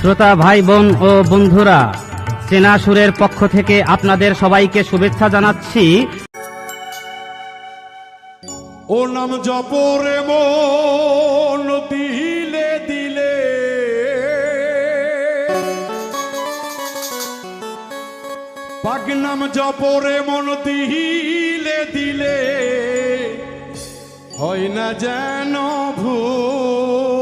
শ্রোতা ভাই বোন ও বন্ধুরা, চেনা সুরের পক্ষ থেকে আপনাদের সবাইকে শুভেচ্ছা জানাচ্ছি। ও নাম জপরে মন দিলে দিলে, পাক নাম জপরে মন দিলে দিলে, হয় না যেন ভুল।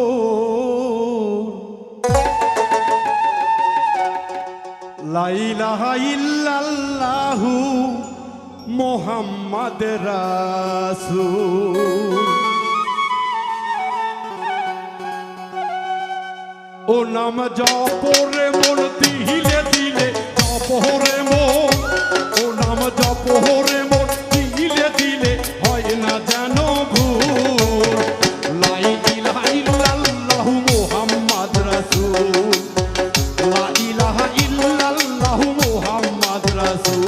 লা ইলাহা ইল্লাল্লাহু মোহাম্মদ রাসূল। ও নাম জপরে মন দিলে দিলে, জপরে মন, ও নাম জপরে মন দিলে দিলে, হয় না যেন ভুল। লা ইলাহা ইল্লাল্লাহু মোহাম্মদ রাসূল, লা ইলাহা ইল্লাল্লাহু মোহাম্মদ রাসূল।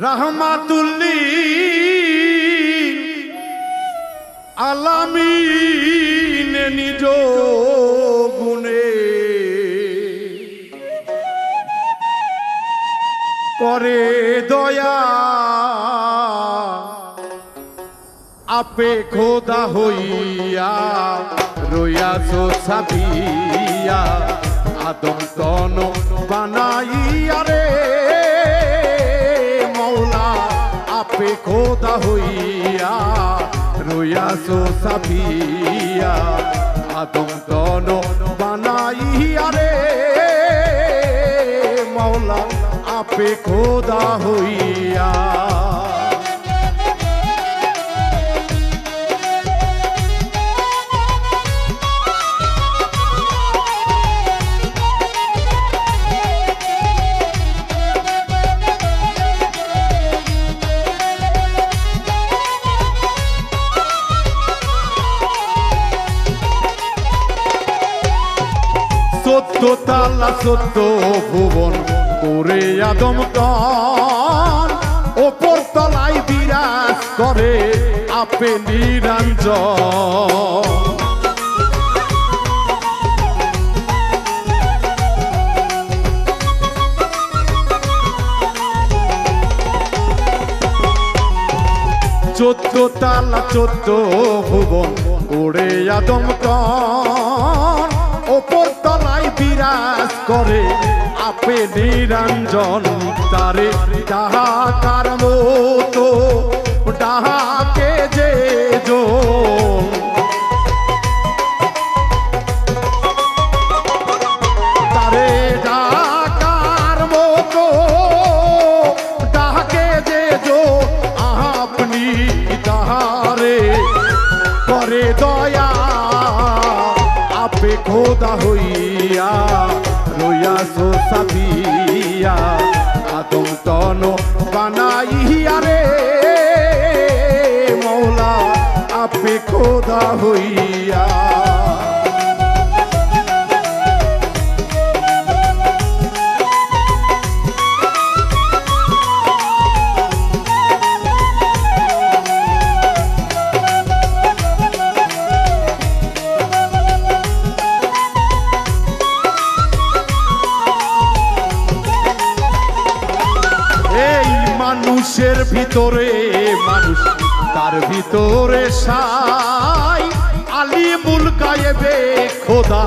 রাহমাতুল্লিল আলামিন নিজ গুণে করে দয়া আপে খোদা হইয়া রইয়াছো ছাপিয়া আদম তন বানাইয়া রে মৌলা আপে খোদা হইয়া রইয়াছো ছাপিয়া আদম তন বানাইয়া রে মৌলা আপে খোদা হইয়া সত্য তালা সত্য ভুবন করে আদম তন ওপর তলায় বিরাজ করে আপে নিরঞ্জন চোদ্দ তালা চোদ্দ ভুবন করে আদম তন ওপর তলায় বিরাজ করে আপে নিরঞ্জন তারে ডাকার মতো ডাকে যে জন তারে ডাকার মতো ডাকে যে জন আপনি তাহারে করে দয়া আপে খোদা হইয়া রইয়াছো ছাপিয়া আদম তন বানাইয়া রে মৌলা আপে খোদা হইয়া মানুষের ভিতরে মানুষ তার ভিতরে সাই আলিমুল গায়েবে খোদা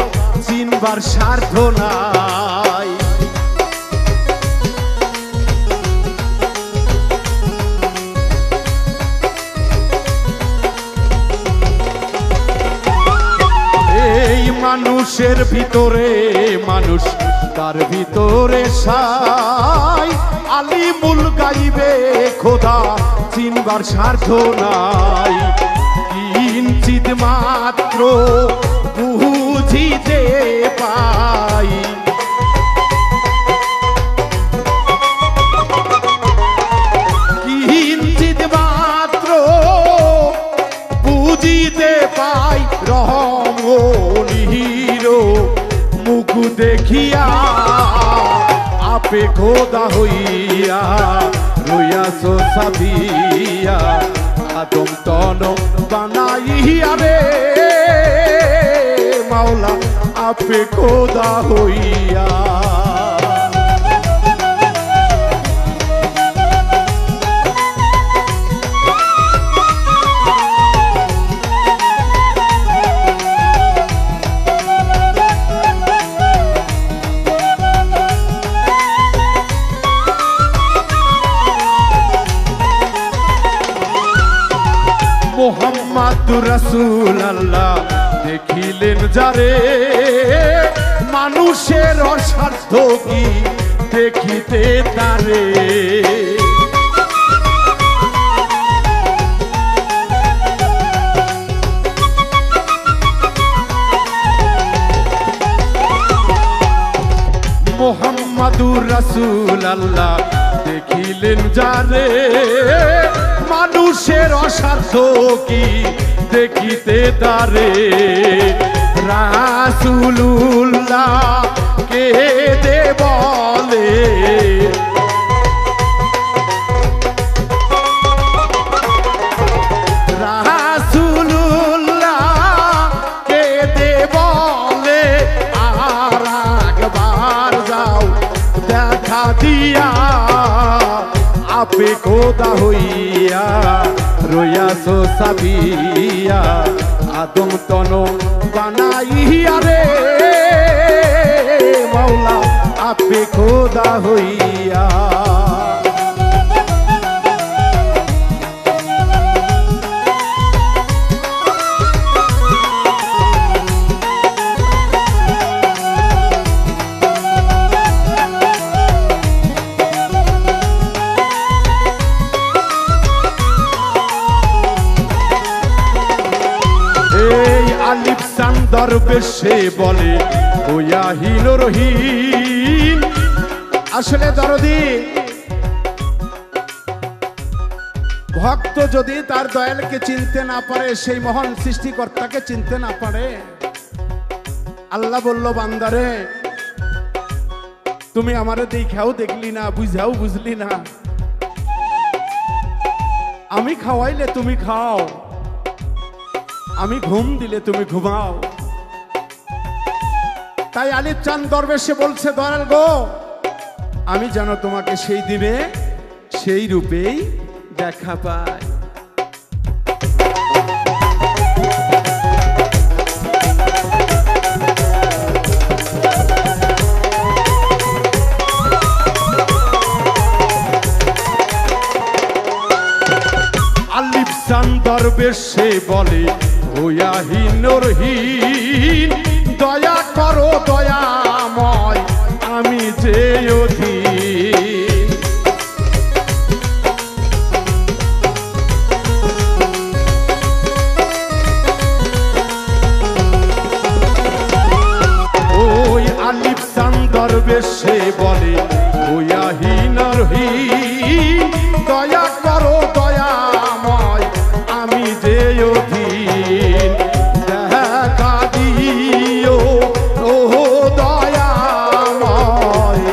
চিনবার স্বার্থ নাই এই মানুষের ভিতরে মানুষ তার ভিতরে সাই আলিমুল গাইবে খোদা চিনবার স্বার্থ নাই কিঞ্চিত মাত্র বুঝিতে পাই কিঞ্চিত মাত্র বুঝিতে পাই রহমনির মুখ দেখিয়া আপে খোদা হইয়া রইয়াছো ছাপিয়া আদম তন বানাইয়া রে মাওলা আপে খোদা হইয়া মোহাম্মদুর রাসূলুল্লাহ দেখিলেন যারে মানুষের অসাধ্য কি দেখিতে তারে মোহাম্মদুর রাসূলুল্লাহ দেখিলেন যারে মানুষের অসাধ্য কি দেখিতে তারে রাসূলুল্লাহ কে দে বলে খোদা হইয়া রইয়াছো সাবিয়া আদম তন বানাইয়া রে মাওলা আপে খোদা হইয়া। আলিফ সান দরবেশে বলে ওয়াহিন রহিম। আসলে দরদি ভক্ত যদি তার দয়ালকে চিনতে না পারে, সেই মহান সৃষ্টিকর্তাকে চিনতে না পারে, আল্লাহ বলল বান্দারে তুমি আমারে দেখাও দেখলি না, বুঝাও বুঝলি না, আমি খাওয়াইলে তুমি খাও, আমি ঘুম দিলে তুমি ঘুমাও। তাই আলিফ চাঁদ দরবেশে বলছে দয়াল গো আমি যেন তোমাকে সেই দিনে সেই রূপেই দেখা পাই। আলিফ চাঁদ দরবেশে বলে ওয়াহিন রহিম দয়া করো দয়াময় আমি যে অধীন। ওই আলিফ চাঁদ দরবেশে বলে ওয়াহিন রহিম দয়া করো দয়াময় আমি যে অধীন। দেখা দিও ও দয়াময়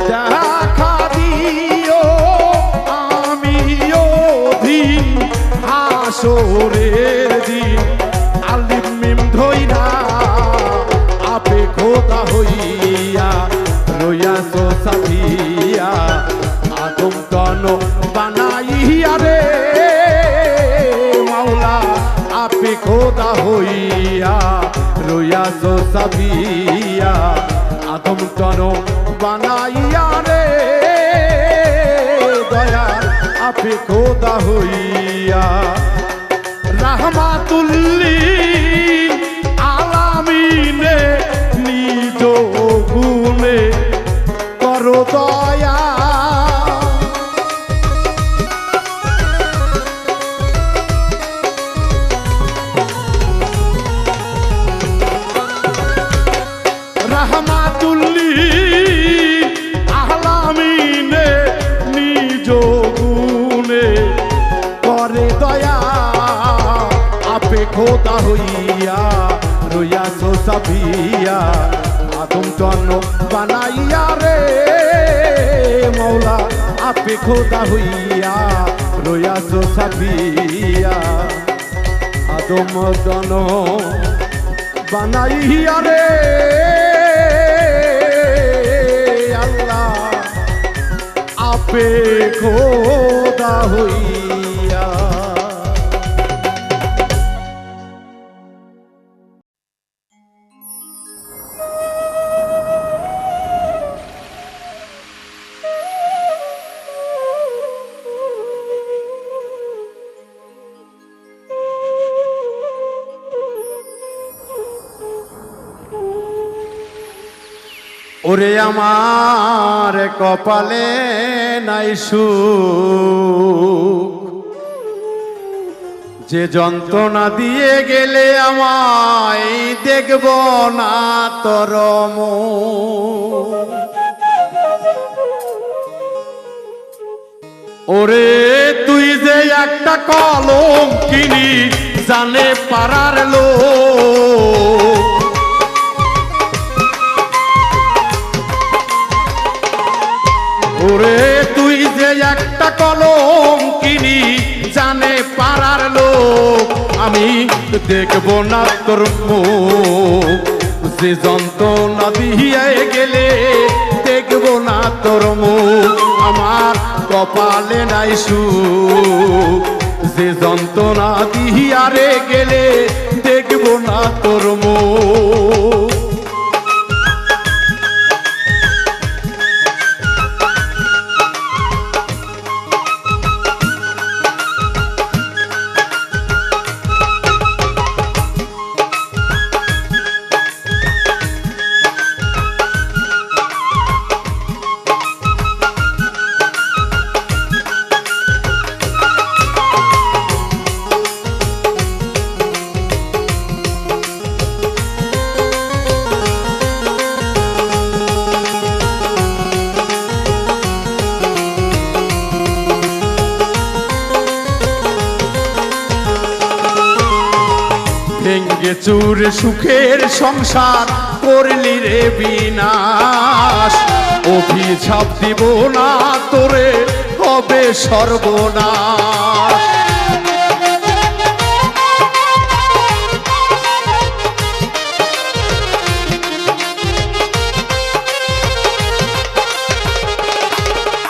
দেখা দিও আমি অধীন হাসরের দিন। আলিফ মিম ধইরা আপে খোদা হইয়া রইয়াছো সাবিয়া আদম তন বানাইয়া রে মাওলা আপে খোদা হইয়া রইয়াছো সাবিয়া আদম তন বানাইয়া রে দয়া আপে খোদা হইয়া। রাহমাতুল্লিল আলামিনে নিজ গুণে করো দয়া। রাহমাতুল্লিল আলামিনে নিজ গুণে করে দয়া আপে খোদা হইয়া রইয়াছো সাবিয়া আদম তন বানাইয়া রে মৌলা আপে খোদা হইয়া রইয়াছো সাবিয়া আদম তন বানাইয়া রে আল্লাহ আপে খোদা হইয়া। ওরে আমার কপালে নাই সুখ, যে যন্ত্রণা দিয়ে গেলে আমায় দেখব না তোর মুখ। ওরে তুই যে একটা কলম কিনি জানে পাড়ার লোক, ওরে তুই যে একটা কলম কিনি জানে পাড়ার লোক, আমি দেখব না তোর মুখ যে যন্ত্রণা দিয়ে গেলে দেখবো না তোর মুখ, আমার কপালে নাই সুখ। যে যন্ত্রণা দিয়া রে গেলে দেখবো না তোর মুখ। ভেঙ্গে চুরে সুখের সংসার করলি রে বিনাশ, অভিশাপ দিব না তোরে হবে সর্বনাশ।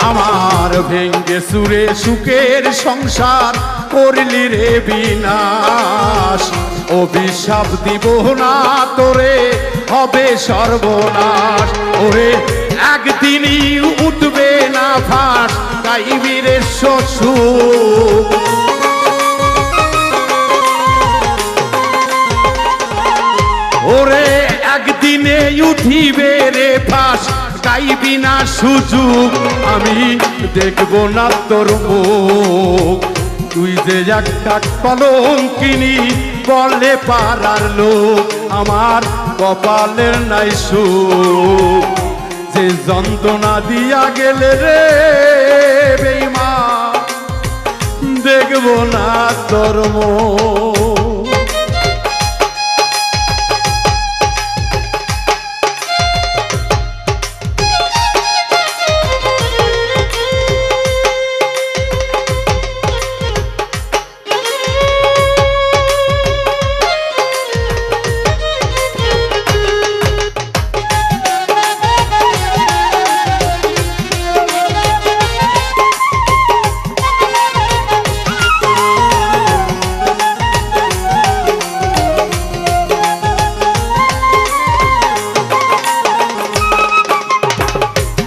আমার ভেঙ্গে চুরে সুখের সংসার করলি রে বিনাশ, অভিশাপ দিব না তোরে হবে সর্বনাশ। ওরে একদিনই উঠবে না ফাঁস গাইবি রে শ্বশুর। ওরে একদিনে উঠিবে রে ফাঁস গাইবি না সুযোগ, আমি দেখবো না তোর মুখ। তুই যে একটা কলঙ্কিনী বলে পাড়ার লোক, আমার কপালের নাই সুখ। যে যন্ত্রণা দিয়া গেলে রে বেঈমান দেখবো না তোর মুখ।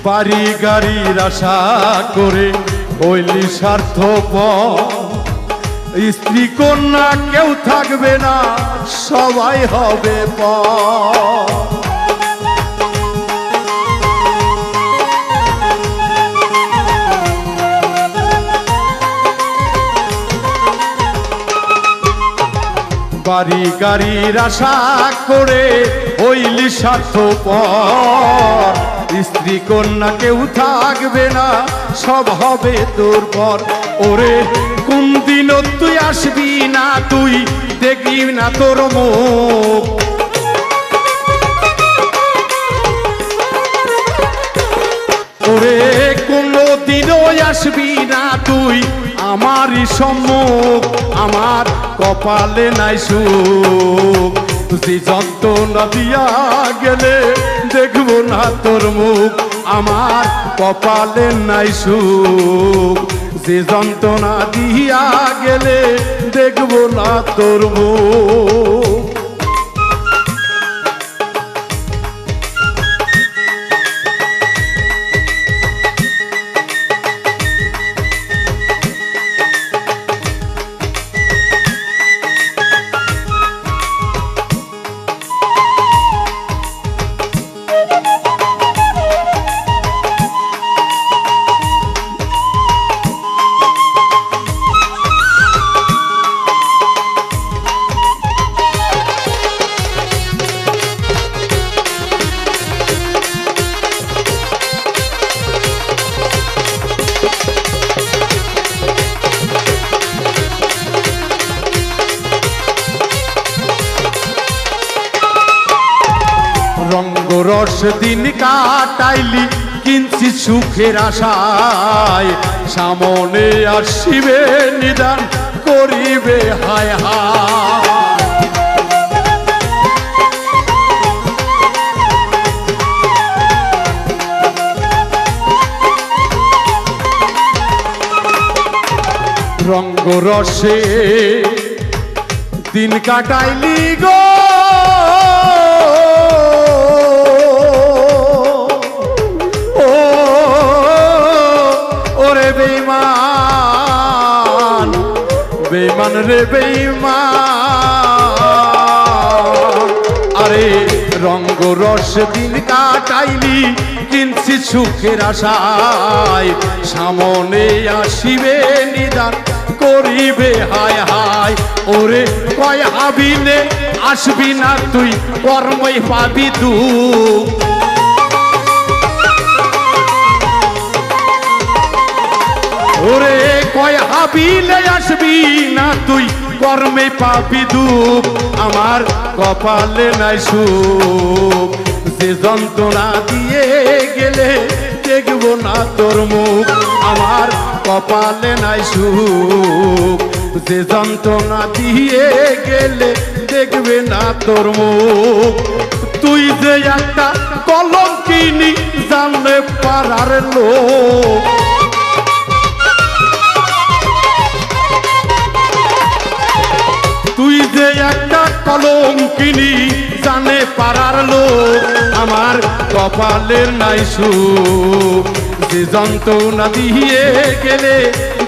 বাড়ি গাড়ির আশা করে হইলি স্বার্থপর, স্ত্রী কন্যা কেউ থাকবে না সবাই হবে পর। বাড়ি গাড়ির আশা করে হইলি স্বার্থপর, স্ত্রী কন্যা কেউ থাকবে না সব হবে তোর পর। ওরে কোন দিন তুই আসবি না, তুই দেখবি না তোর মুখ। ওরে কোনো দিনও আসবি না তুই আমারই সম্মুখ, আমার কপালে নাই সুখ। তুই যন্ত্রণা দিয়া গেলে দেখবো না তোর মুখ, আমার কপালে নাই সুখ। যে যন্ত্রণা দিয়া গেলে দেখবো না তোর মুখ। রঙ্গরস দিন কাটাইলি কিঞ্চিৎ সুখের আশায়, সামনে আসিবে নিদান করিবে হায় হায়। রঙ্গ রসে দিন কাটাইলি গো ও ওরে বেঈমান বেঈমান রে বেঈমান আরে রঙ্গ রস দিন কাটাইলি কিনছি সুখের আশায় সামনে আসিবে নিদান করিবে হায় হায় ওরে কয় হাবিলে আসবি না তুই কর্মই পাবি দুঃখ ওরে কয় হাবিলে আসবি না তুই কর্মে পাবি দুঃখ আমার কপালে নাই সুখ যে যন্ত্রণা দিয়ে গেলে দেখব না তোর মুখ আমার কপালে নাই সুখ যে যন্ত্রণা দিয়ে গেলে দেখবে না তোর মুখ তুই যে একটা কলঙ্কিনী জানলে পারার লোক তুই যে একটা কলঙ্কিনী জানে পারার লোক আমার কপালের নাই সুখ যে যন্ত্রণা দিয়ে গেলে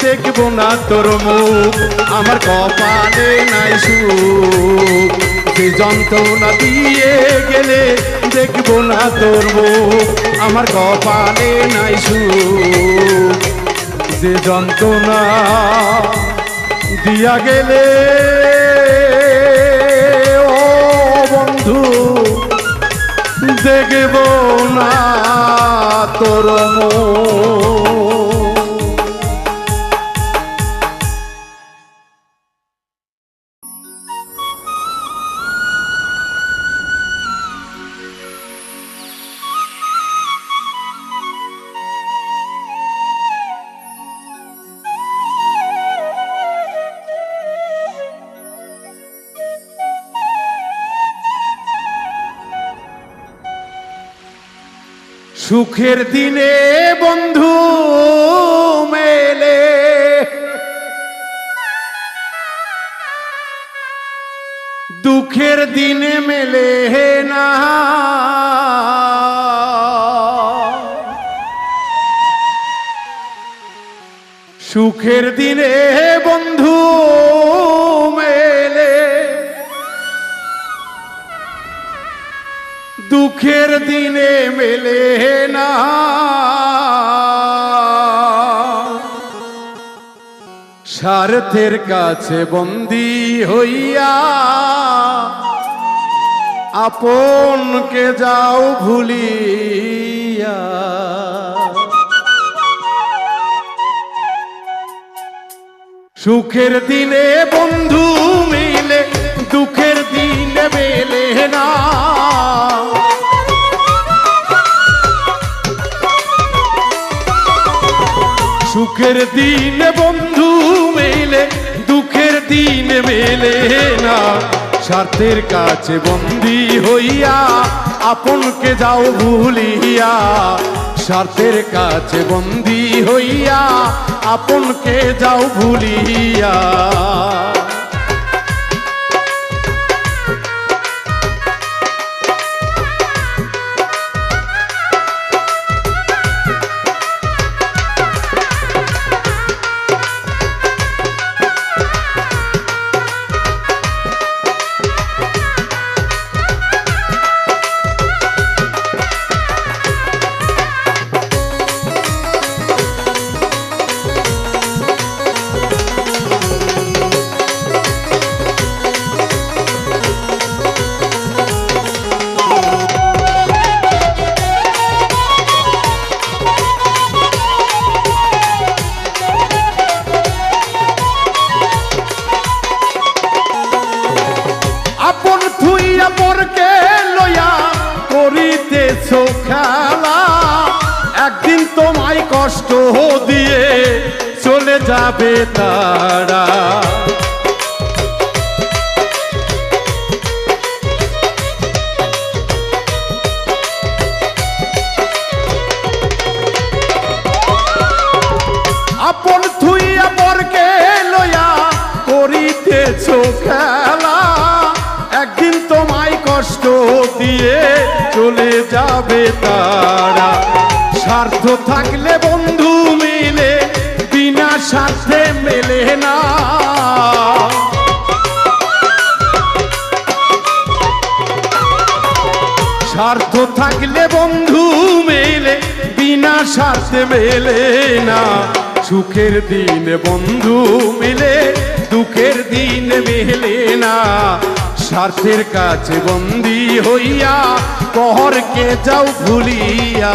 দেখব না তোর মুখ আমার কপালে নাই সুখ যে যন্ত্রণা দিয়ে গেলে দেখব না তোর মুখ আমার কপালে নাই সুখ যে যন্ত্রণা দিয়া গেলে ও বন্ধু দেখব না তোর মুখ সুখের দিনে বন্ধু মেলে দুঃখের দিনে মেলে না সুখের দিনে বন্ধু মেলে দুঃখের দিনে মেলে না স্বার্থের কাছে বন্দী হইয়া আপনকে যাও ভুলিয়া সুখের দিনে বন্ধু মিলে দুঃখের দিনে মেলে না সুখের দিনে বন্ধু মেলে দুঃখের দিনে মেলে না স্বার্থের কাছে বন্দী হইয়া আপনকে যাও ভুলিয়া স্বার্থের কাছে বন্দী হইয়া আপনকে যাও ভুলিয়া পরকে লইয়া করিতেছ খেলা একদিন তোমায় কষ্ট দিয়ে চলে যাবে তারা আপন থুইয়া পরকে পাবে তারা। স্বার্থ থাকলে বন্ধু মেলে, বিনা স্বার্থে মেলে না। স্বার্থ থাকলে বন্ধু মেলে, বিনা স্বার্থে মেলে না। সুখের দিনে বন্ধু মিলে, দুঃখের দিনে মেলে না। স্বার্থের কাছে বন্দী হইয়া পরকে যাও ভুলিয়া।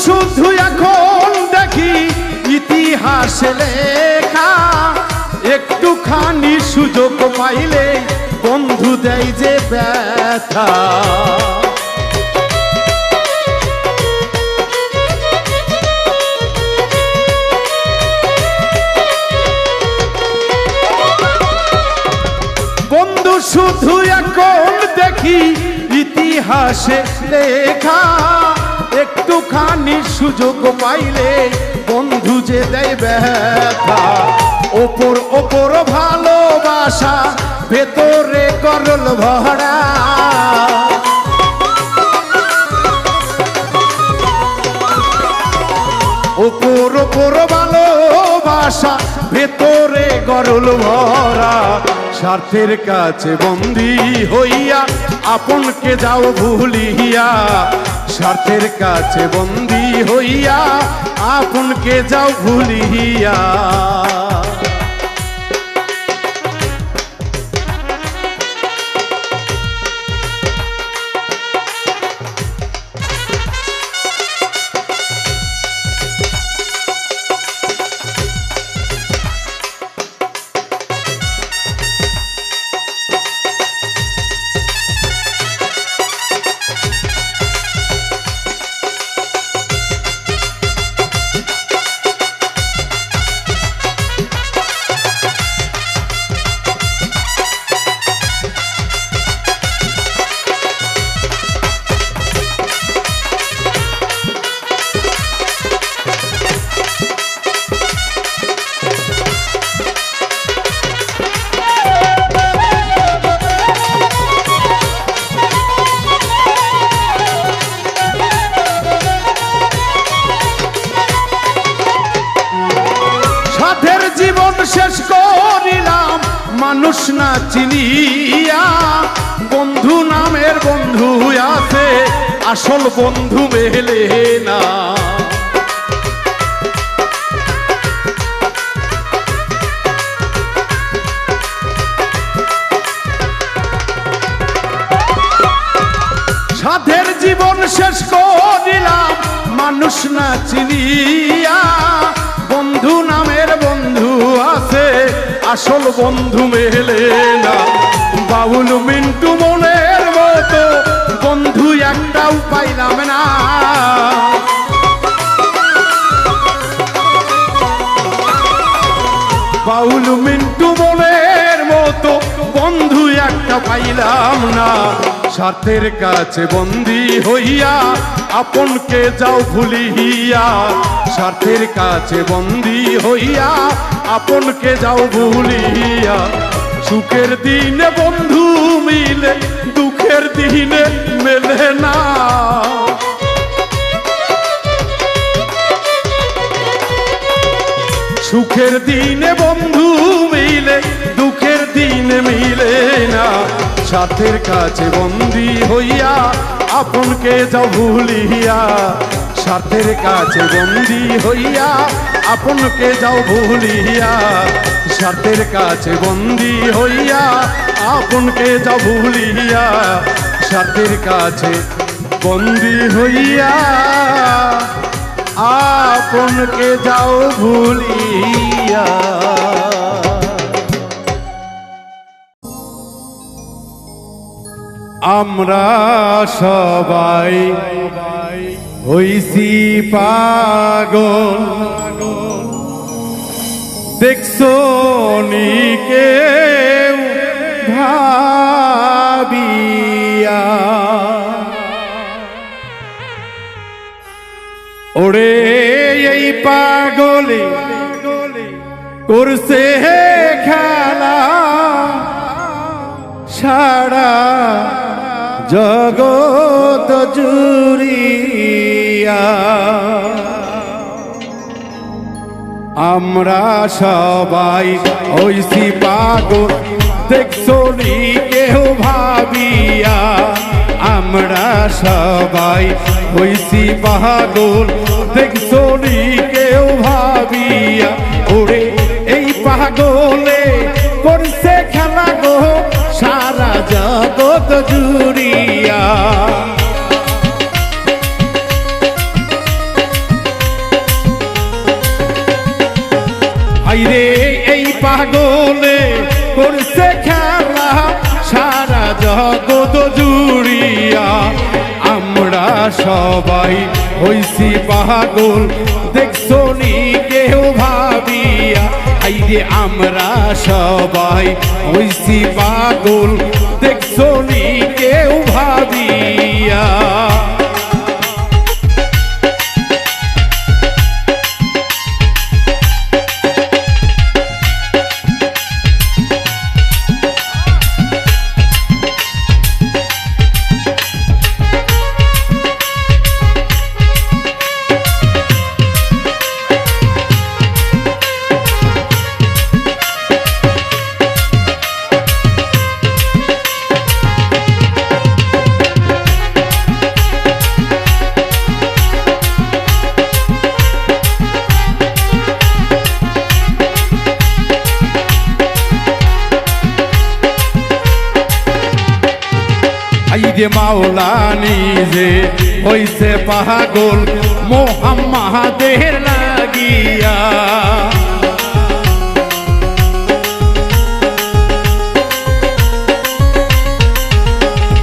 শুধু এখন দেখি ইতিহাসে লেখা, একটুখানি সুযোগ পাইলে বন্ধু দেয় যে ব্যথা। বন্ধু শুধু এখন দেখি ইতিহাসে লেখা, একটুখানি সুযোগ পাইলে বন্ধু যে দেয় ব্যথা। ওপর ওপর ভালোবাসা, ভেতরে গরল ভরা। ওপর ওপর ভালোবাসা, ভেতরে গরল ভরা। স্বার্থের কাছে বন্দী হইয়া আপনকে যাও ভুলিয়া। স্বার্থের কাছে বন্দী হইয়া আপনকে যাও ভুলিয়া। শেষ করিলাম মানুষ না চিনিয়া। বন্ধু নামের বন্ধু আছে, আসল বন্ধু মেলে না। সাধের জীবন শেষ করিলাম মানুষ না চিনিয়া। বন্ধু নামের বন্ধু আছে, আসল বন্ধু মেলে না। বাউল মিন্টু মনের মতো বন্ধু একটাও পাইলাম না। বাউল মিন্টু মনের মতো বন্ধু একটা পাইলাম না। স্বার্থের কাছে বন্দী হইয়া আপনকে যাও ভুলিয়া। স্বার্থের কাছে বন্দী হইয়া আপনকে যাও ভুলিয়া। সুখের দিনে বন্ধু মিলে, দুঃখের দিনে মেলে না। সুখের দিনে বন্ধু মিলে, দুঃখের দিনে মিলে না। স্বার্থের কাছে বন্দী হইয়া আপনকে যাও ভুলিয়া। স্বার্থের কাছে বন্দী হইয়া আপনকে যাও ভুলিয়া। স্বার্থের কাছে বন্দী হইয়া আপনকে যাও ভুলিয়া। স্বার্থের কাছে বন্দী হইয়া আপনকে যাও ভুলিয়া। আমরা সবাই হইছি পাগল, দেখছো নি কেউ ভাবিয়া, ওরে এই পাগলে করছে খেলা সারা জগৎ জুড়িয়া। আমরা সবাই হইছি পাগল, দেখছো নি কেউ ভাবিয়া। আমরা সবাই হইছি পাগল, দেখছো নি কেউ ভাবিয়া। ওরে এই পাগলে করছে খেলা গো সারা জগৎ জুড়িয়া। আইরে এই পাগলে করছে খেলা সারা জগৎ জুড়িয়া। আমরা সবাই হইছি পাগল, দেখছো নি কেউ ভাবিয়া। আইরে আমরা সবাই হইছি পাগল, দেখছো নি কেউ ভাবিয়া। আইরে মাওলা নিজে হইছে পাগল মোহাম্মদের লাগিয়া।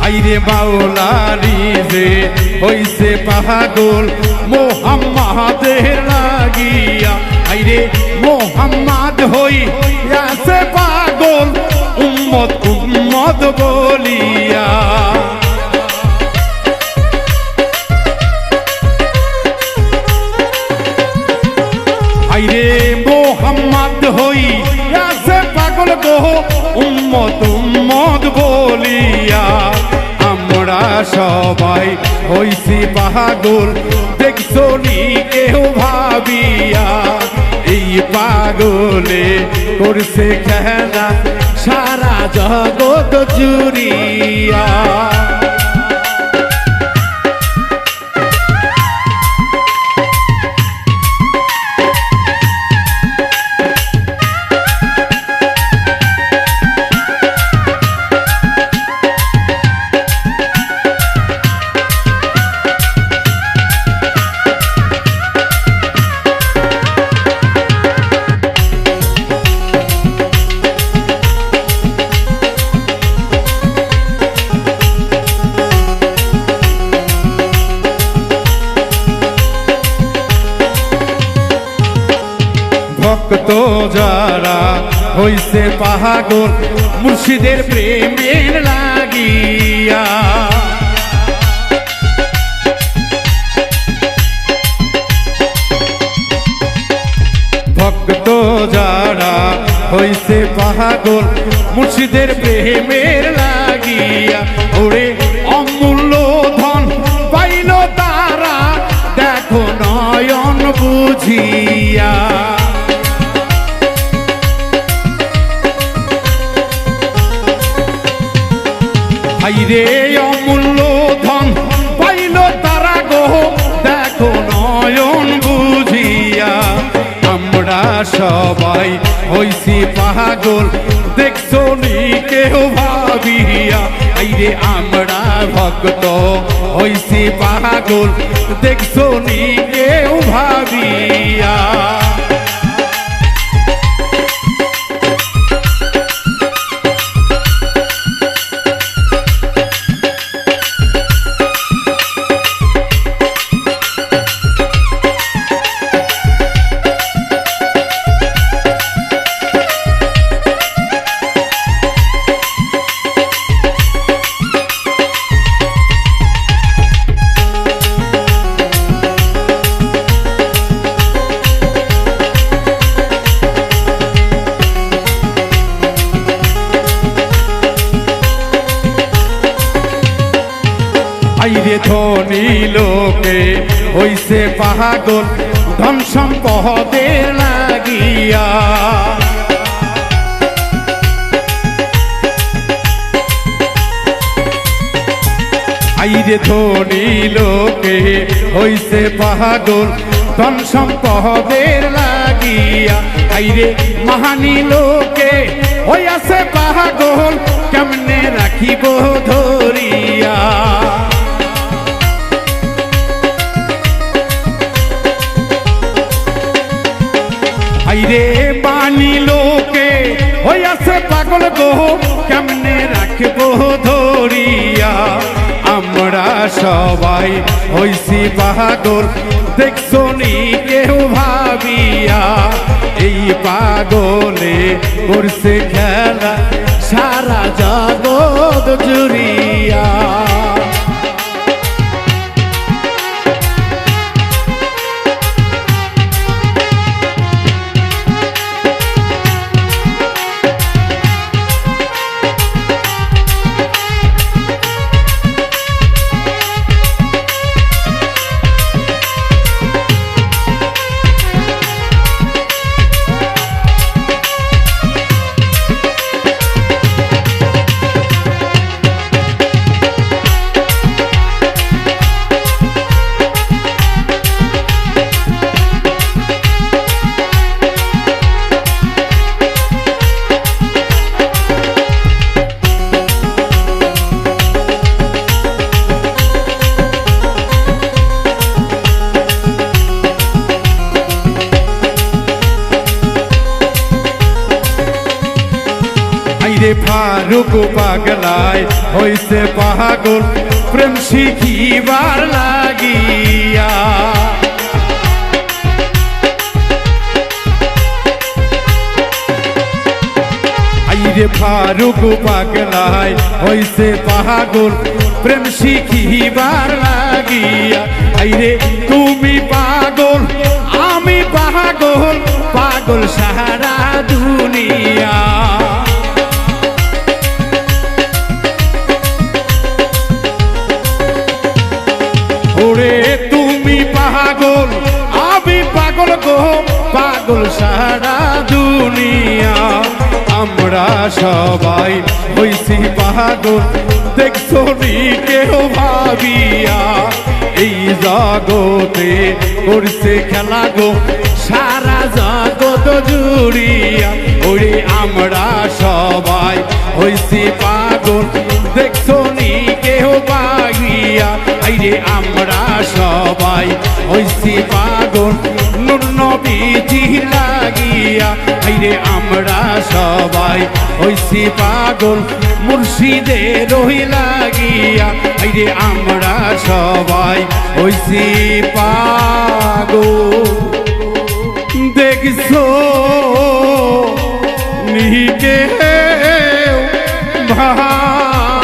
আইরে মাওলা নিজে হইছে পাগল মোহাম্মদের লাগিয়া। আইরে মোহাম্মদ হইয়াছে পাগল উম্মত উম্মত বলিয়া। আইরে মোহাম্মদ হইয়াছে পাগল গো উম্মত উম্মত বলিয়া। আমরা সবাই হইছি পাগল, দেখছো নি কেউ ভাবিয়া। এই পাগলে করছে খেলা সারা জগৎ জুড়িয়া। ভক্ত যারা হইছে পাগল মুর্শিদের প্রেমের লাগিয়া। ভক্ত যারা হইছে পাগল মুর্শিদের প্রেমের লাগিয়া। ওরে অমূল্য ধন পাইল তারা দেখো নয়ন বুঝিয়া। আইরে অমূল্য ধন পাইল তারা গো দেখো নয়ন বুঝিয়া। আমরা সবাই হইছি পাগল, দেখছো নি কেউ ভাবিয়া। আইরে আমরা ভক্ত হইছি পাগল দেখছো নি কেউ ভাবিয়া আইরে ধনী লোকে হইছে পাগল ধন সম্পদের লাগিয়া আইরে ধনী লোকে হইছে পাগল ধন সম্পদের লাগিয়া আইরে মহানী লোকে হইয়াছে পাগল কেমনে রাখিব ধরিয়া আইরে বাণী লোকে হইয়াছে পাগল গো কেমনে রাখবো ধরিয়া আমরা সবাই হইছি পাগল দেখছো নি কেউ ভাবিয়া এই পাগলে করছে খেলা সারা জগৎ জুড়িয়া ফারুক পাগলায় হইছে পাগল প্রেম শিখিবার লাগিয়া আইরে ফারুক পাগলায় হইছে পাগল প্রেম শিখিবার লাগিয়া আইরে তুমি পাগল আমি পাগল পাগল সারা দুনিয়া ওরে তুমি পাগল আমি পাগল গো পাগল সারা দুনিয়া আমরা সবাই হইছি পাগল দেখছো নি কেউ ভাবিয়া এই জগতে করছে খেলা গো সারা জগৎ জুড়িয়া ওরে আমরা সবাই হইছি পাগল দেখছো নি কেউ ভাবিয়া আইরে আমরা সবাই হইছি পাগল নূর নবীজি লাগিয়া আইরে আমরা সবাই হইছি পাগল মুর্শিদের রহি লাগিয়া আইরে আমরা সবাই হইছি পাগল দেখছো নিকে ভাবিয়া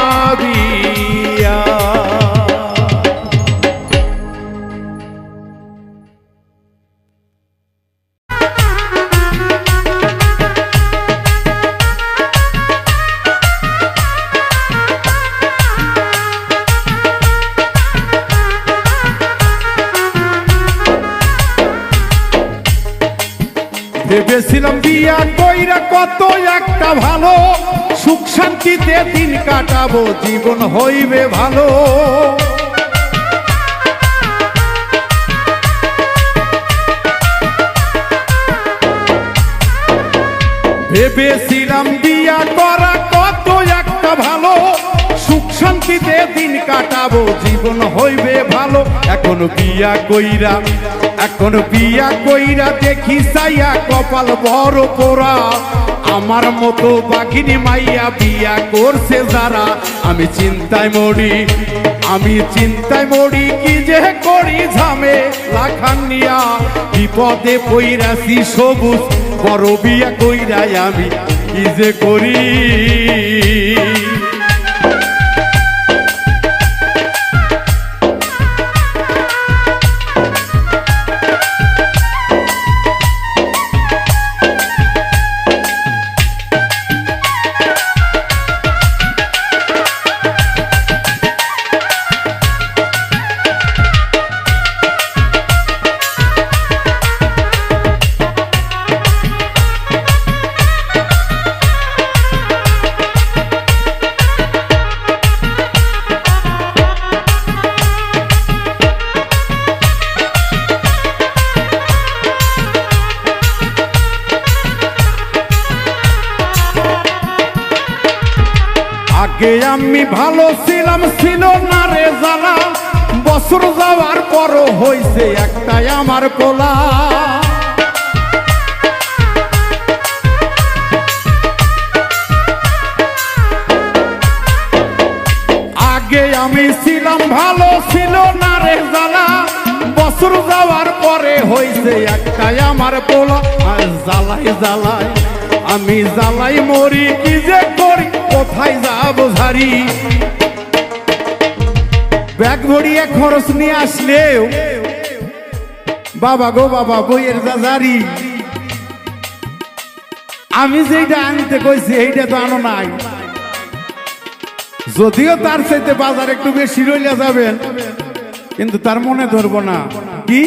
ভেবেছিলাম বিয়া কইরা কত একটা ভালো সুখ শান্তিতে দিন কাটাবো জীবন হইবে ভালো ভেবেছিলাম বিয়া করা কত একটা ভালো সুখ শান্তিতে দিন কাটাবো, জীবন হইবে ভালো। এখন বিয়া কইরা দেখি চাইয়া কপাল বড় পোড়া। আমার মতো বাঘিনী মাইয়া বিয়া করছে যারা, আমি চিন্তায় মরি কি যে করি ঝামেলা খানিয়া। বিপদে পইরাছি সবুজ, বড় বিয়া কইরাই আমি কি যে করি। আগে আমি ভালো ছিলাম, ছিল না রে জ্বালা। বছর যাওয়ার পরও হইছে একটাই আমার পোলা। আগে আমি ছিলাম ভালো, ছিল না রে জ্বালা। বছর যাওয়ার পরে হইছে একটাই আমার পোলা। আর জ্বালাই আমি জ্বালাই মরি কি যে করি, কোথায় যাব ঝাড়ি। ব্যাগ ভরিয়ে খরচ নিয়ে আসলেও বাবা গো বাবা বইয়ের যা জারি। আমি যেটা আনতে কইছি এইটা তো আনো নাই। যদিও তার চাইতে বাজার একটু বেশি রইলে যাবেন, কিন্তু তার মনে ধরবো না। কি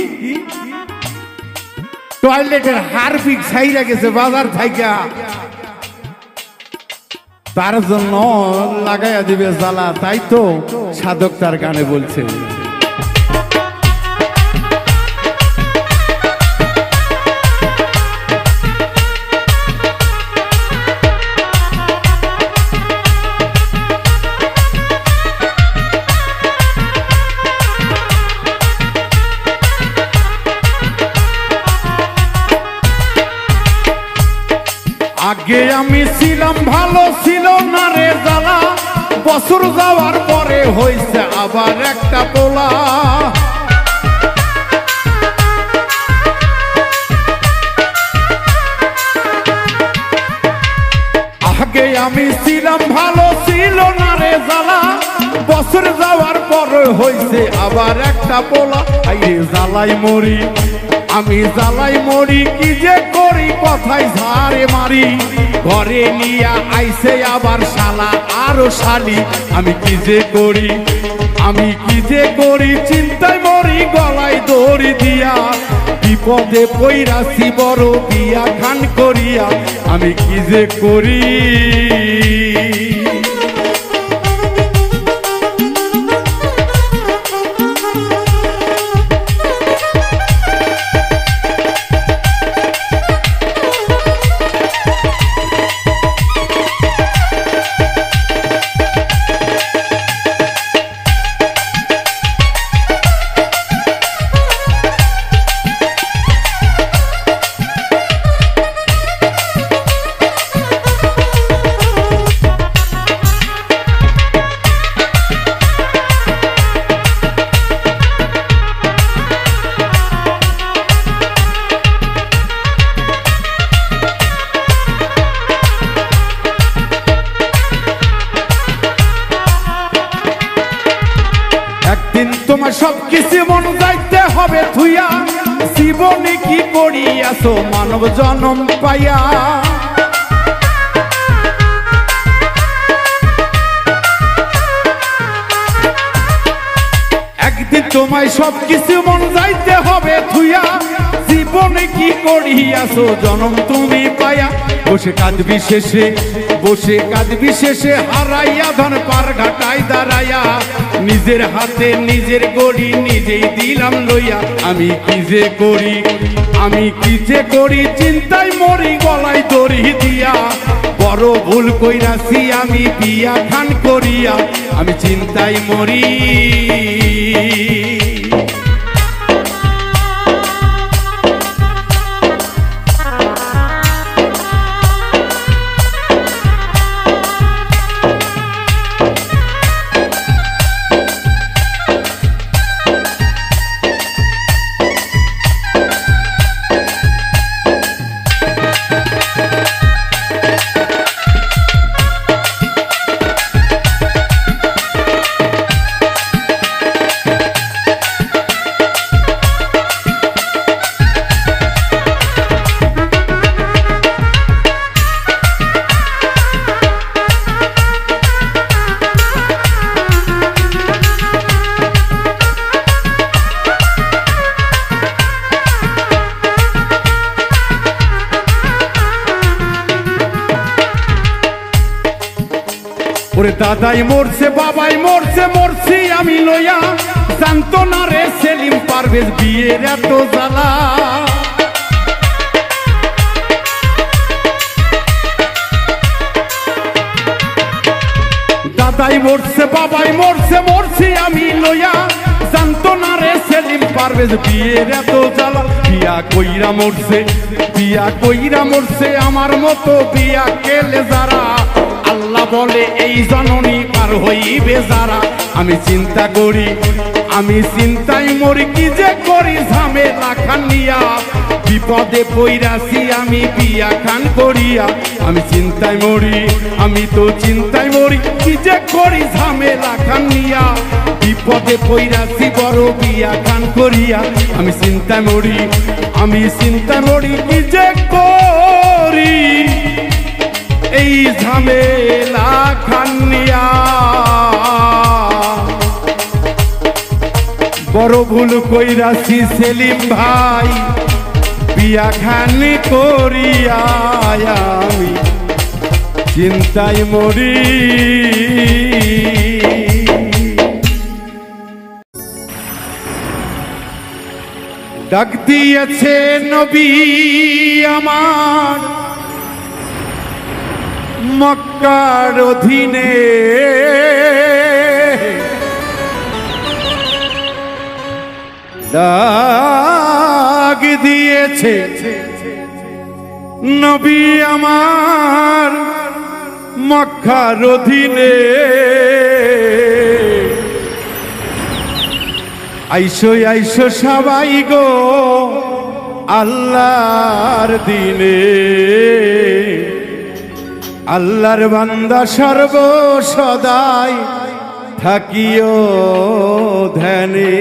টয়লেটের হারপিক ছাইরা গেছে বাজার থাইকা, তার জন্য লাগাইয়া দিবে জ্বালা। তাই তো সাধক তার গানে বলছে, আগে আমি ছিলাম ভালো, ছিল না রে জ্বালা। বছর যাওয়ার পরে হইছে আবার একটা পোলা। আগে আমি ছিলাম ভালো, ছিল না রে জ্বালা। বছর যাওয়ার পরে হইছে আবার একটা পোলা। আইরে জ্বালাই মরি আমি জ্বালাই মরি কি যে করি, কথায় ঝাড়ে মারি। ঘরে নিয়া আইছে আবার শালা আরো শালি। আমি কি যে করি চিন্তায় মরি, গলায় দড়ি দিয়া। বিপদে পইরাছি বড় বিয়া খান করিয়া, আমি কি যে করি। তোমার সব কিছু মন যাইতে হবে থুইয়া। জীবনে কি করিয়াছো মানব জন্ম পাইয়া। একদিন তোমায় সব কিছু মন যাইতে হবে থুইয়া। জীবনে কি করিয়াছো জন্ম তুমি পাইয়া। বসে কাঁদবি শেষে হারাইয়া ধন পার ঘাটায় দাঁড়াইয়া। নিজের হাতে নিজের গড়ি নিজেই দিলাম লইয়া। আমি কি যে করি চিন্তায় মরি, গলায় দড়ি দিয়া। বড় ভুল কইরাছি আমি বিয়া খান করিয়া, আমি চিন্তায় মরি। ওরে দাদাই মরছে, বাবাই মরছে, মরছি আমি লইয়া, জানতো না রে সেলিম পারভেজ বিয়ের এত জ্বালা। দাদাই মরছে, বাবাই মরছে, মরছি আমি লইয়া, জানতো না রে সেলিম পারভেজ বিয়ের এত জ্বালা। বিয়া কইরা মরছে, বিয়া কইরা মরছে আমার মতো বিয়া কেলে যারা, আল্লাহ বলে এই জননী পার হইবে যারা। আমি চিন্তা করি, আমি চিন্তায় মরি, কি যে করি ঝামেলা খানিয়া, বিপদে পইরাছি আমি বিয়া খান করিয়া। আমি চিন্তায় মরি, আমি তো চিন্তায় মরি, কি যে করি ঝামেলা খানিয়া, বিপদে পইরাছি বড় বিয়া খান করিয়া। আমি চিন্তায় মরি, আমি চিন্তায় মরি, কি যে করি এই ঝামেলা খানিয়া। বড় ভুল কইরাছি সেলিম ভাই বিয়া খান করিয়া, আমি চিন্তায় মরি। ডাক দিয়েছে নবী আমার মক্কার অধীনে, ডাক দিয়েছে নবী আমার মক্কার অধীনে। আইসো আইসো সবাই গো আল্লাহর দিনে, আল্লাহর বান্দা সর্ব সদাই থাকিও ধ্যানে।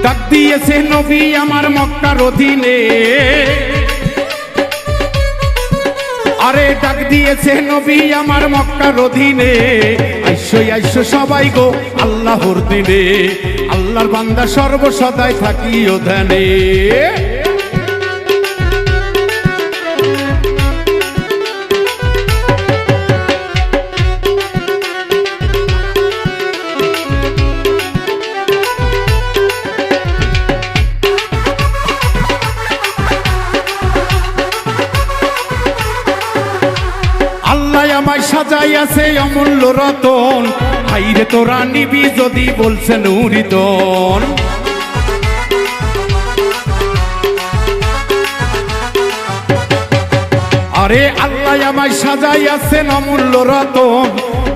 ডাক দিয়েছে নবী আমার মক্কার অধীনে, আরে ডাক দিয়েছে নবী আমার মক্কার অধীনে। আইসো আইসো সবাই গো আল্লাহর দিনে, আল্লাহর বান্দা সর্বসদাই থাকিও ধ্যানে। আমায় সাজাইয়াছে অমূল্য রতন, হাইরে তোরা নিবি যদি বলছেন উরিতন। আরে আল্লাহ আমায় সাজাইয়াছেন অমূল্য রতন,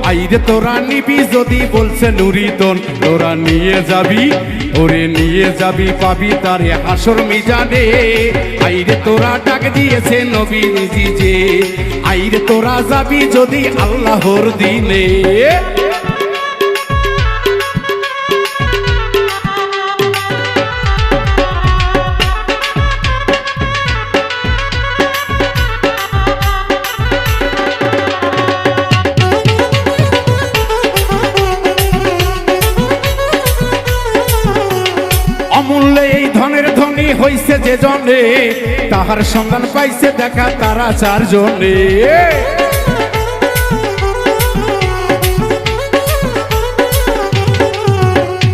আইরে তোরা নিবি যদি বলছেন উরিতন। তোরা নিয়ে যাবি, ওরে নিয়ে যাবি পাবি তারে হাসর মিজানে। আইরে তোরা ডাক দিয়েছে নবী নিজি যে, আইরে তোরা যাবি যদি আল্লাহর দিনে। হইছে যে জনে, তাহার সন্ধান পাইছে দেখা তারা চারজনে।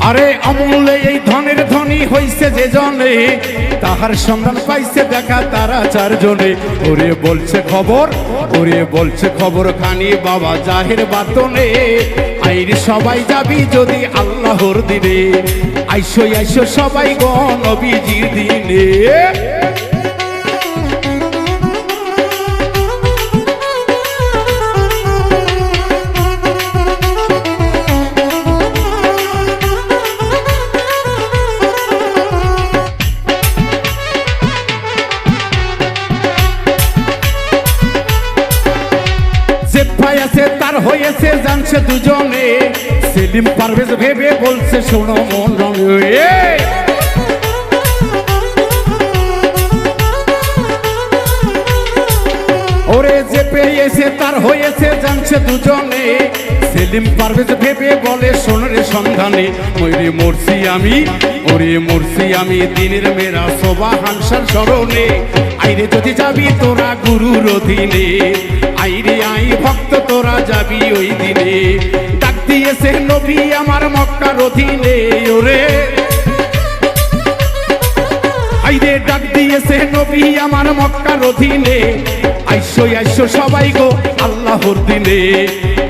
আরে অমূল্যে এই ধনের ধনী হইছে যে জনে, তাহার সন্ধান পাইছে দেখা তারা চারজনে। ওরে বলছে খবর, ওরে বলছে খবর খানি বাবা জাহের বাতনে, আইরে সবাই যাবি যদি আল্লাহর দিনে, আইসো আইসো সবাই গো নবীজির দিনে। তার হয়েছে জানছে দুজনে, সেলিম পারভেজ ভেবে বলছে শোনো মন রঙে। ওরে যে পেয়েছে তার হয়েছে জানছে দুজনে, সেলিম পারভেজ ভেবে বলে শোনরে সন্ধানে, ওরে মরছি আমি, ওরে মরছি আমি দিনের মেরা শোভা হানসার স্মরণে, আইরে যদি যাবি তোরা গুরুর অধীনে, আইরে আই ভক্ত তোরা যাবি ওই দিনে, ডাক দিয়েছে নবী আমার মক্কার অধীনে। ওরে আইরে ডাক দিয়েছে নবী আমার মক্কার অধীনে, আইসো আইসো সবাই গো আল্লাহর দিনে,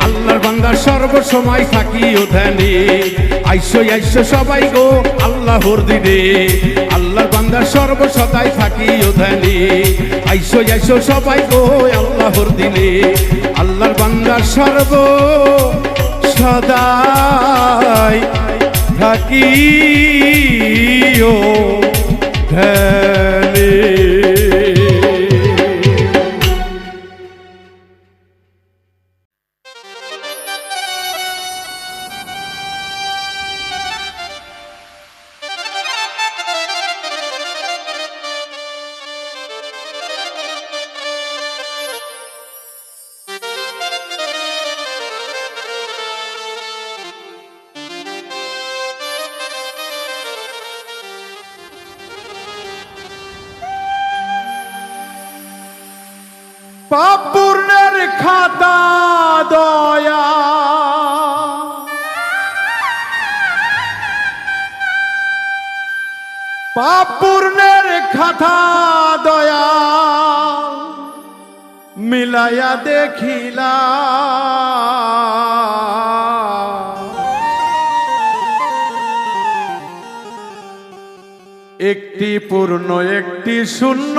আল্লাহর বান্দা সর্বসময় থাকি ও ধ্যানে, আইসো আইসো সবাই গো আল্লাহর দিনে, আল্লাহর বান্দা সর্বসদাই থাকি ও ধ্যানে, আইসো আইসো সবাই গো আল্লাহর দিনে, আল্লাহর বান্দা সর্ব সদাই থাকি ও ধ্যানে। পাপ পূর্ণের খাতা দয়া, পাপ পূর্ণের খাতা দয়া, মিলাইয়া দেখিলা একটি পূর্ণ একটি শূন্য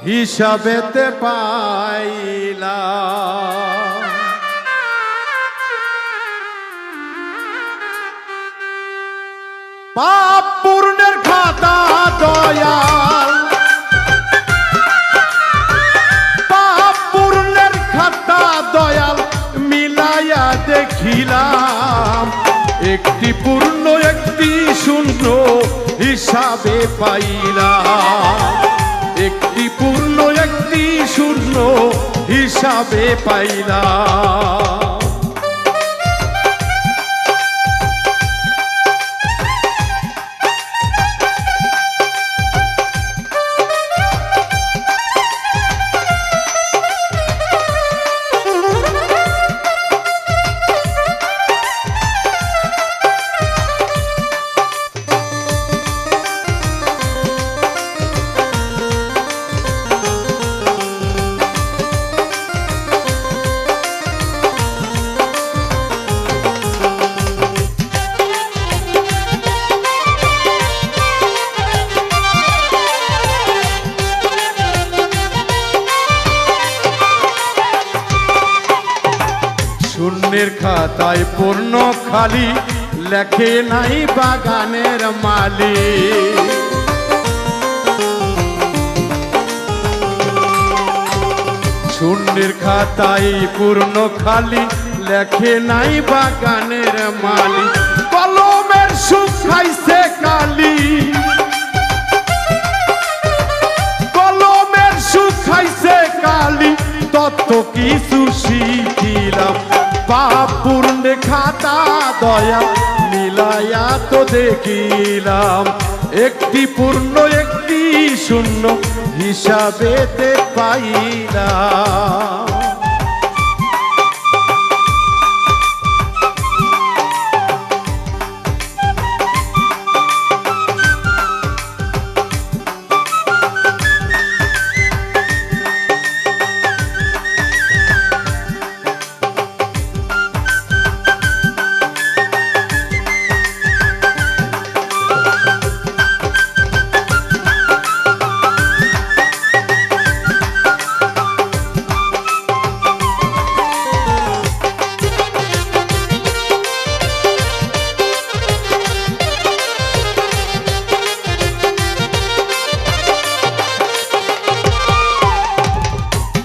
হিসাবেতে পাইলা। পাপ পূর্ণের খাতা দয়াল, পাপ পূর্ণের খাতা দয়াল, মিলাইয়া দেখিলাম একটি পূর্ণ একটি শূন্য হিসাবে পাইলাম, একটি পূর্ণ একটি শূন্য হিসাবে পাইলাম। শূন্যের খাতায় পূর্ণ খালি, লেখে নাই বাগানের মালি। শূন্যের খাতায় পূর্ণ খালি, লেখে নাই বাগানের মালি। কলমের সুখ খাইছে কালি, কলমের সুখ খাইছে কালি, তত কিছু শিখিলাম। পাপ পূর্ণ খাতা দয়া, মিল মিলাইয়া তো দেখিলাম, একটি পূর্ণ একটি শূন্য হিসাবেতে পাইলাম।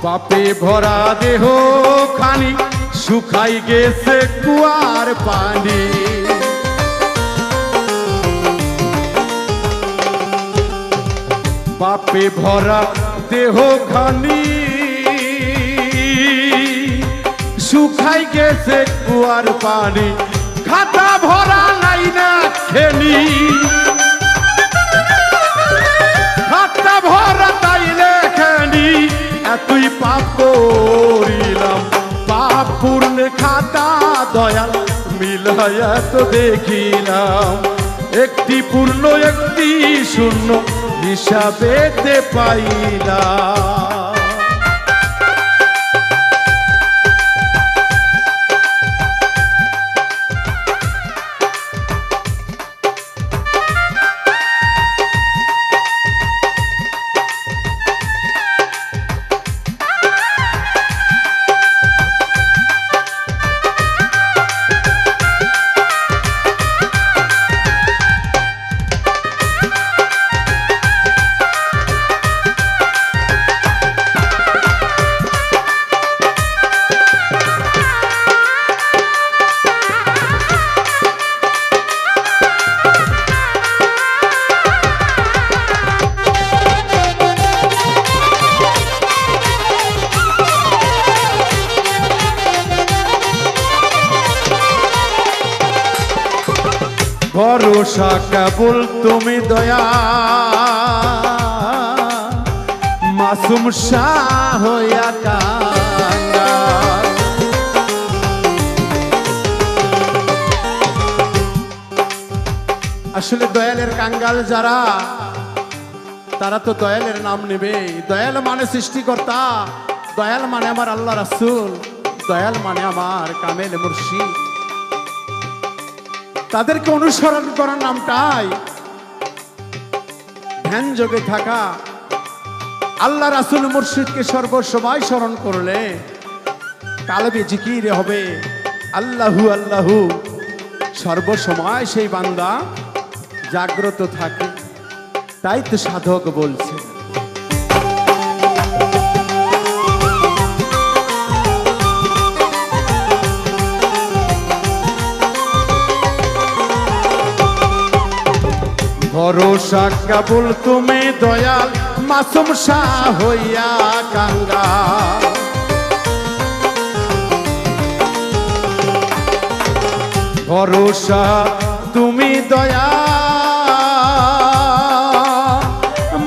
পাপে ভরা দেহ খানি শুকাই গেছে কুয়ার পানি, পাপে ভরা দেহ খানি শুকাই গেছে কুয়ার পানি, খাতা ভরা নাই না খেনি, খাতা ভরা তাইলে খেনি, এতই পাপ করিলাম, পাপ পূর্ণ খাতা দয়াল মিলাইয়া তো দেখিলাম, একটি পূর্ণ একটি শূন্য হিসাবেতে পাইলাম। ভরসা কেবল তুমি দয়া, মাসুম শাহ হইয়া কাঙ্গাল, আসলে দয়ালের কাঙ্গাল যারা, তারা তো দয়ালের নাম নেবে। দয়াল মানে সৃষ্টিকর্তা, দয়াল মানে আমার আল্লাহ রাসূল, দয়াল মানে আমার কামেল মুর্শিদ। তাদেরকে অনুসরণ করার নামটাই ধ্যান যোগে থাকা। আল্লাহ রাসূল মুর্শিদকে সর্বসময় স্মরণ করলে কালবে জিকির হবে আল্লাহু আল্লাহু, সর্বসময় সেই বান্দা জাগ্রত থাকে। তাই তো সাধক বলছে ভরসা কেবল তুমি দয়াল, মাসুম শাহ হইয়া কাঙ্গাল, ভরসা তুমি দয়াল,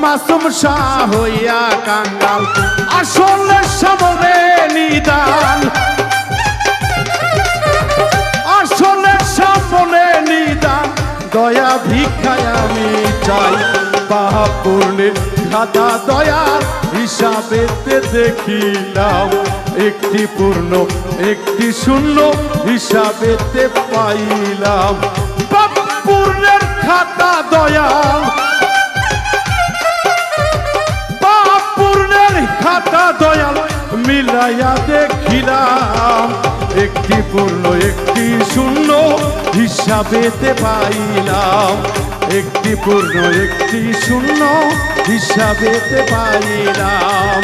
মাসুম শাহ হইয়া কাঙ্গাল, আসলে সামনে নিদান, আসলে সামনে নিদান, দয়া ভিক্ষায় আমি চাই, পাপ পূর্ণের খাতা দয়ার হিসাবেতে দেখিলাম, একটি পূর্ণ একটি শূন্য হিসাবেতে পাইলাম, পাপ পূর্ণের খাতা দয়াল, পাপ পূর্ণের খাতা দয়াল মিলাইয়া দেখিলাম, একটি পূর্ণ একটি শূন্য হিসাবেতে পাইলাম, একটি পূর্ণ একটি শূন্য হিসাবেতে পাইলাম,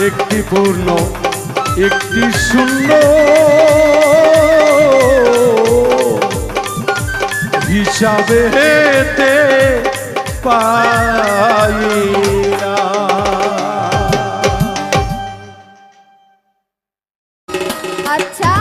একটি পূর্ণ একটি শূন্য হিসাবেতে পাইলাম। আচ্ছা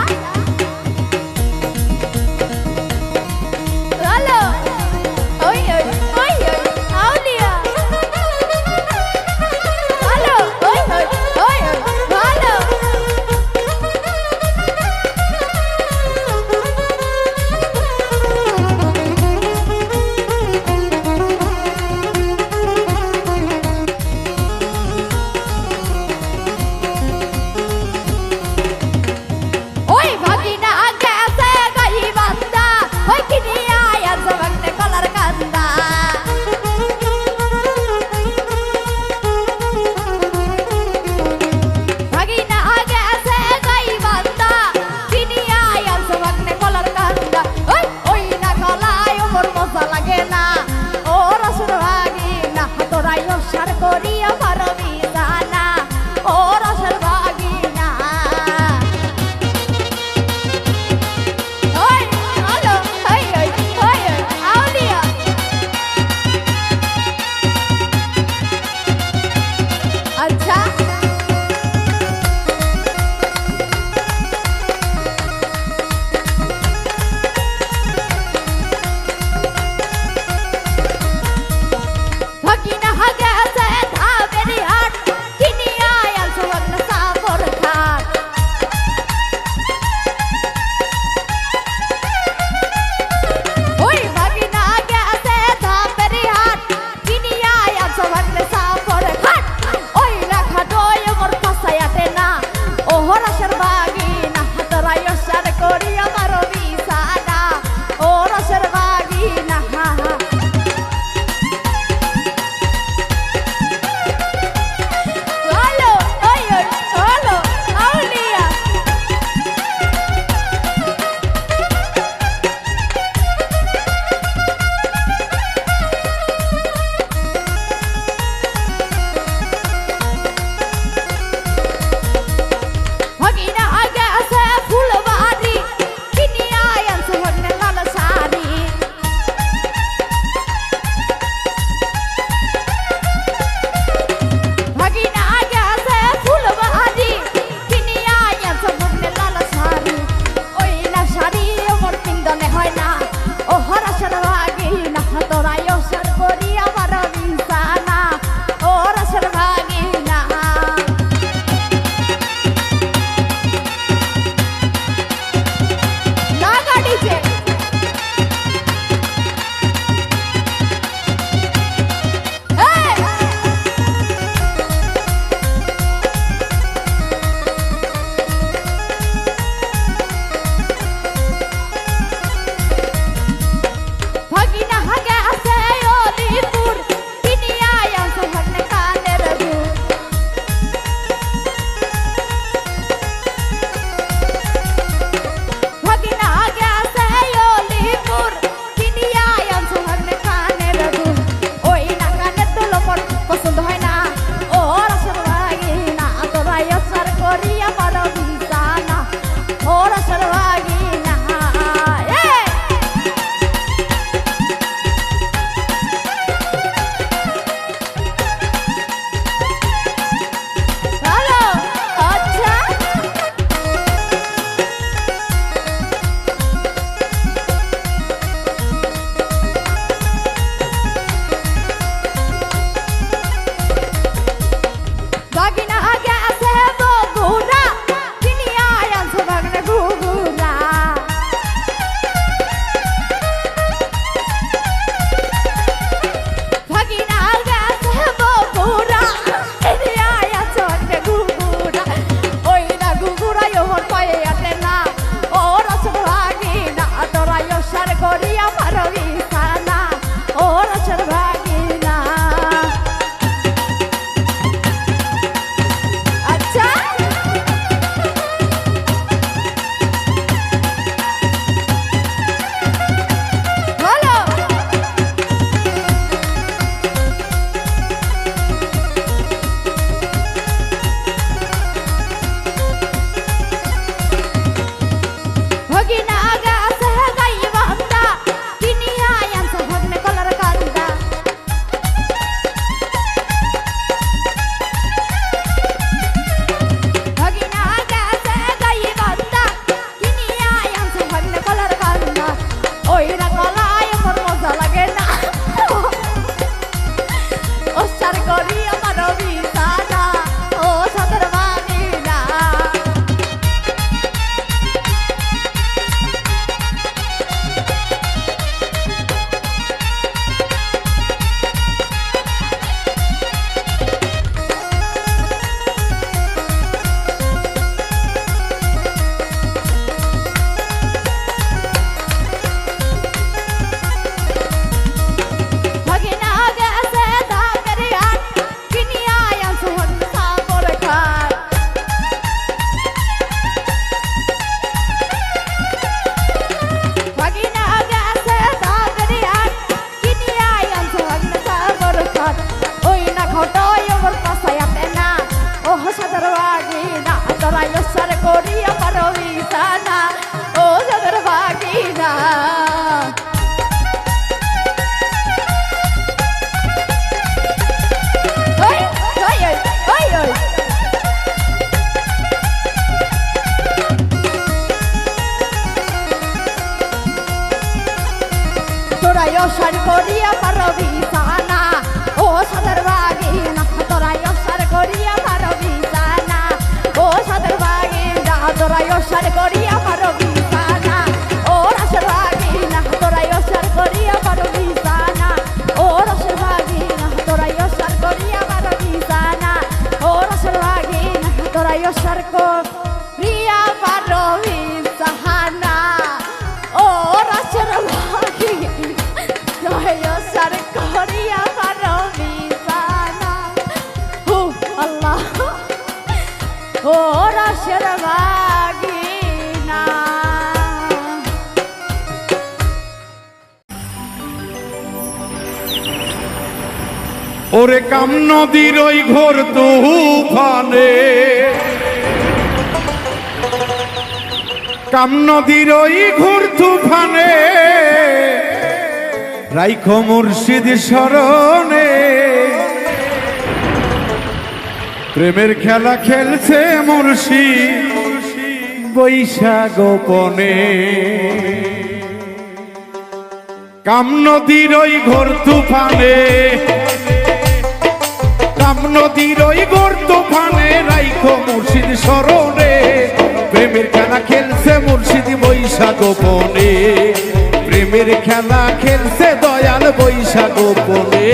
সাদর বাগিনা তোরাই সার করিয়া পারবি সানা ও সাদর বাগিনা ওই ওই ওই ওই তোরাই সার করিয়া পারবি সানা ও সাদর বাগিনা তোরাই সার করিয়া পারবি সানা ও সাদর বাগিনা তোরাই সার করিয়া পারবি সানা ও রসের বাগিনা তোরাই সার করিয়া পারবি সানা ও রসের বাগিনা তোরাই সার করিয়া পারবি সানা ও রসের বাগিনা তোরাই সার করিয়া পারবি সাহানা ও রসের বাগিনা তোরাই সার করিয়া পারবি সানা হু আল্লাহ ও রসের বাগিনা ওরে কাম নদীর ওই ঘোর তুফানে কাম নদীর ওই ঘোর তুফানে রাইখো মুর্শিদ স্মরণে প্রেমের খেলা খেলছে মুর্শিদ বৈশাখ গোপনে কাম নদীর ওই ঘোর তুফানে কাম নদীর ওই ঘোর তুফানে রাইখো মুর্শিদ স্মরণে প্রেমের খেলা খেলছে মুর্শিদ বৈশাখ গোপনে প্রেমের খেলা খেলছে দয়াল বৈশাখ গোপনে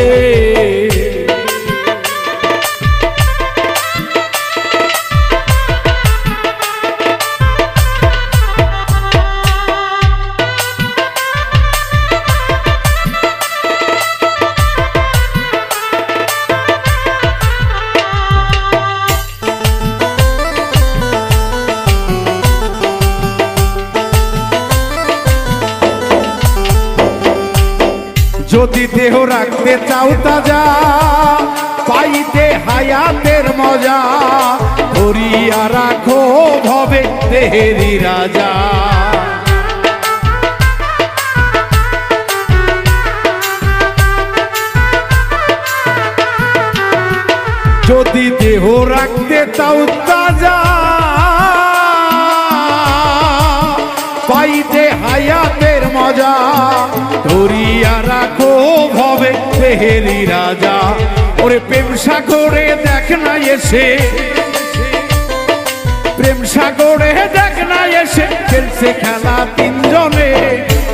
যদি দেহ রাখতে চাও তাজা পাইতে হায়াতের মজা ধরিয়া রাখো ভবে দেহেরি রাজা যদি দেহ রাখতে চাও তাজা পাইতে হায়াতের মজা ধরিয়া রাখো ভবে দেহেরি রাজা ওরে প্রেম সাগরে দেখ না এসে প্রেম সাগরে দেখ না এসে খেলছে খেলা তিনজনে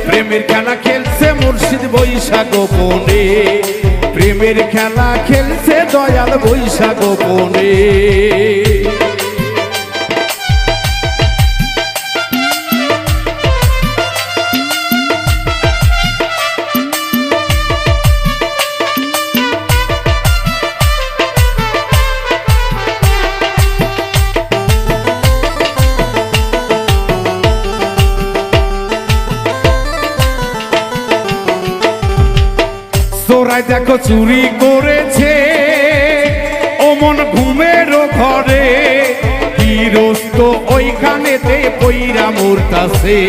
প্রেমের খেলা খেলছে মুর্শিদ বৈশাখ গোপনে প্রেমের খেলা খেলছে দয়াল বৈশাখ গোপনে চোরাই দেখো চুরি করেছে অমন ঘুমের ঘরে গৃহস্থ ওইখানেতে পইরা মরতাছে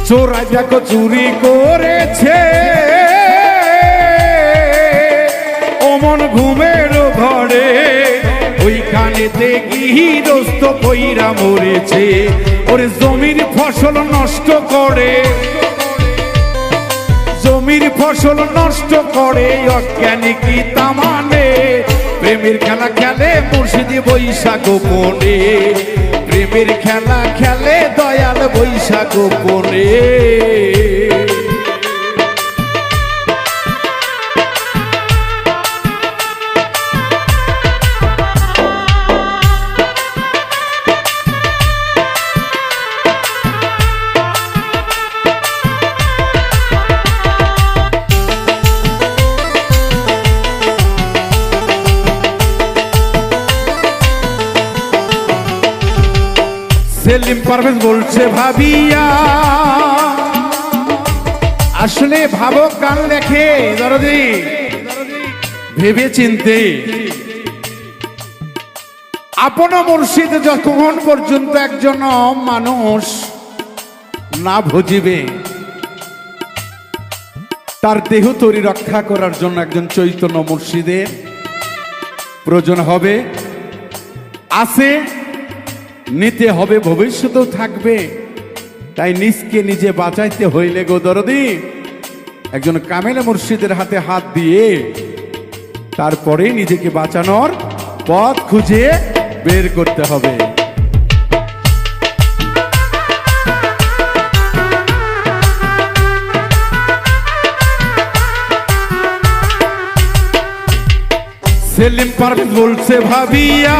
চোরাই দেখো চুরি করেছে অমন ঘুমের ঘরে ওইখানেতে গৃহস্থ পইরা মরেছে ওরে জমির ফসল নষ্ট করে জমির ফসল নষ্ট করে অজ্ঞানী কি তামানে প্রেমের খেলা খেলে মুর্শিদ বৈশাখ গোপনে প্রেমের খেলা খেলে দয়াল বৈশাখ গোপনে সেলিম পারভেজ বলছে ভাবিয়া আসলে ভাবক গান লেখে দরদি ভেবে চিনতে। আপন মুর্শিদ যতক্ষণ পর্যন্ত একজন মানুষ না ভজিবে, তার দেহ তরি রক্ষা করার জন্য একজন চৈতন্য মুর্শিদের প্রয়োজন হবে, আছে, নিতে হবে, ভবিষ্যতেও থাকবে। তাই নিজকে নিজে বাঁচাইতে হইলে গো দরদি একজন কামেল মুর্শিদের হাতে হাত দিয়ে তারপরে নিজেকে বাঁচানোর পথ খুঁজে বের করতে হবে। সেলিম পারভেজ বলছে ভাবিয়া,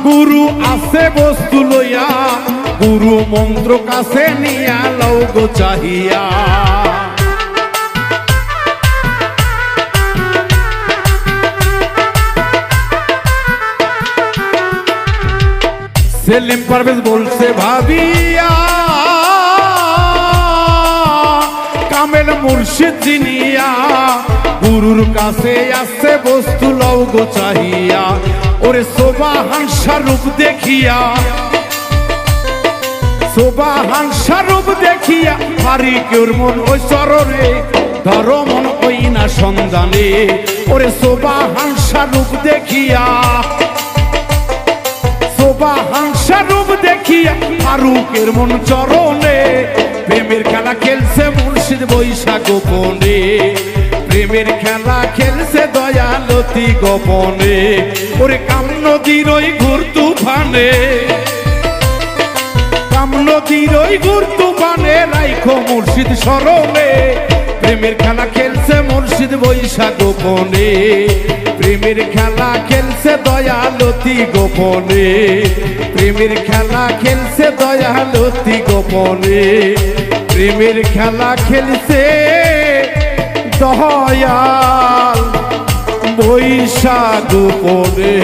গুরু আছে বস্তু লইয়া, গুরু মন্ত্র কাছে নিয়া লও গো চাহিয়া। সেলিম পারভেজ বলছে ভাবিয়া, কামেল মুর্শিদ জিনিয়া, গুরুর কাছে আসছে বস্তু লও গো চাহিয়া। ওরে সোবাহান স্বরূপ দেখিয়া, সোবাহান স্বরূপ দেখিয়া, হারি কেউর মন ওই চরণে, ধর মন ওই না সন্ধানে। ওরে সোবাহান স্বরূপ দেখিয়া, সোবাহান স্বরূপ দেখিয়া, ফারুকের মন চরণে। প্রেমের খেলা খেলছে মুর্শিদ বৈশা গোপনে, প্রেমের খেলা খেলছে দয়ালতি গোপনে। ওরে কাম নদীর ওই ঘুর তুফানে, কাম নদীর ওই ঘুর তুফানে, রাইখো মুর্শিদ স্মরণে। প্রেমের খেলা খেলছে মুর্শিদ বৈশা গোপনে, প্রেমের খেলা খেলছে দয়ালতি গোপনে, প্রেমের খেলা খেলছে দয়ালতি গোপনে, প্রেমের খেলা খেলছে দয়াল বৈশা গোপনে।